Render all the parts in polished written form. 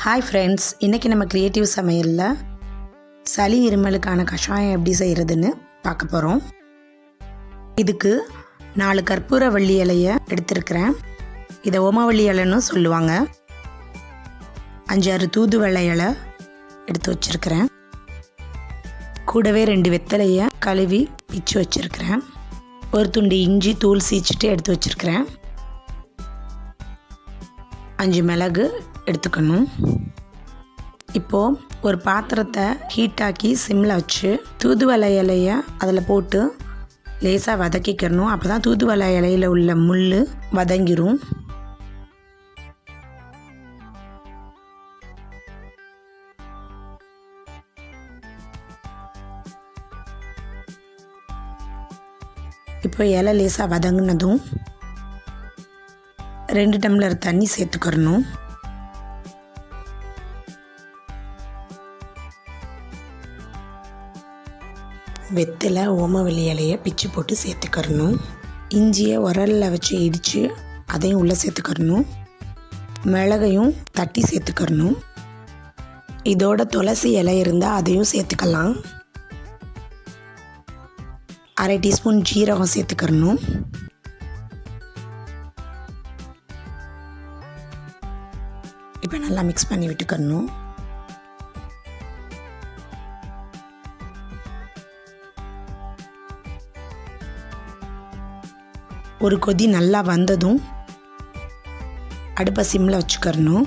Hi friends, இன்றைக்கி நம்ம creative சமையலில் சளி இருமலுக்கான கஷாயம் எப்படி செய்கிறதுன்னு பார்க்க போகிறோம். இதுக்கு 4 கற்பூரவள்ளி இலையை எடுத்துருக்கிறேன். இதை ஓமவள்ளி இலைன்னு சொல்லுவாங்க. 5-6 தூதுவளை இலை எடுத்து வச்சுருக்கிறேன். கூடவே 2 வெத்தலையை கழுவி பிச்சு வச்சுருக்கிறேன். ஒரு துண்டு இஞ்சி தூள் சீச்சிட்டு எடுத்து வச்சுருக்கிறேன். 5 மிளகு எடுத்துக்கணும். இப்போது ஒரு பாத்திரத்தை ஹீட்டாக்கி சிம்மில் வச்சு தூதுவளை இலையை அதில் போட்டு லேசாக வதக்கிக்கணும். அப்போ தான் தூதுவளை இலையில் உள்ள முள் வதங்கிரும். இப்போ இலை லேசாக வதங்கினதும் 2 டம்ளர் தண்ணி சேர்த்துக்கிறணும். வெத்தலை ஓமவள்ளி இலையை பிச்சு போட்டு சேர்த்துக்கிறணும். இஞ்சியை உரலில் வச்சு இடித்து அதையும் உள்ளே சேர்த்துக்கிறணும். மிளகையும் தட்டி சேர்த்துக்கிறணும். இதோட துளசி இலை இருந்தால் அதையும் சேர்த்துக்கலாம். 1/2 டீஸ்பூன் ஜீரகம் சேர்த்துக்கிறணும். இப்போ நல்லா மிக்ஸ் பண்ணி விட்டுக்கணும். ஒரு கொதி நல்லா வந்ததும் அடுப்பை சிம்மில் வச்சுக்கணும்.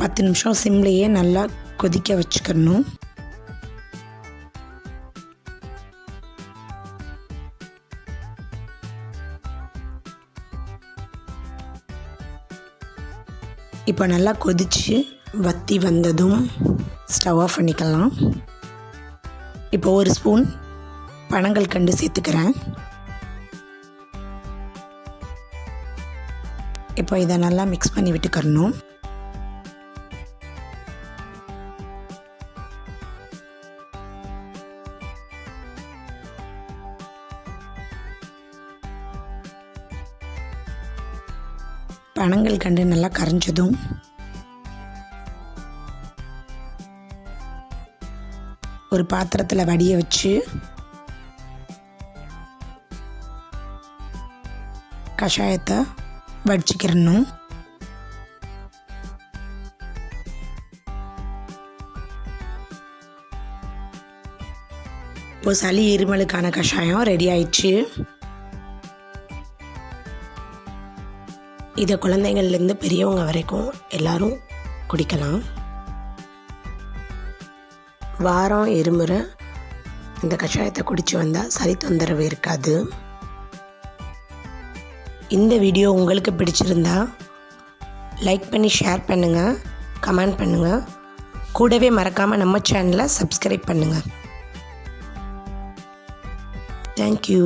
10 நிமிஷம் சிம்லேயே நல்லா கொதிக்க வச்சுக்கணும். இப்போ நல்லா கொதித்து வற்றி வந்ததும் ஸ்டவ் ஆஃப் பண்ணிக்கலாம். இப்போ 1 ஸ்பூன் பனங்கல்கண்டு சேர்த்துக்கிறேன். இப்போ இதை நல்லா மிக்ஸ் பண்ணி விட்டுக்கணும். பனங்கல்கண்டு நல்லா கரைஞ்சதும் ஒரு பாத்திரத்தில் வடிய வச்சு கஷாயத்தை வடிச்சிக்கிறணும். இப்போ சளி இருமலுக்கான கஷாயம் ரெடி ஆயிடுச்சு. இதை குழந்தைங்கள்லேருந்து பெரியவங்க வரைக்கும் எல்லாரும் குடிக்கலாம். வாரம் இருமுறை இந்த கஷாயத்தை குடித்து வந்தால் சளி தொந்தரவு இருக்காது. இந்த வீடியோ உங்களுக்கு பிடிச்சிருந்தா லைக் பண்ணி ஷேர் பண்ணுங்கள், கமெண்ட் பண்ணுங்கள். கூடவே மறக்காமல் நம்ம சேனலை சப்ஸ்கிரைப் பண்ணுங்கள். தேங்க்யூ.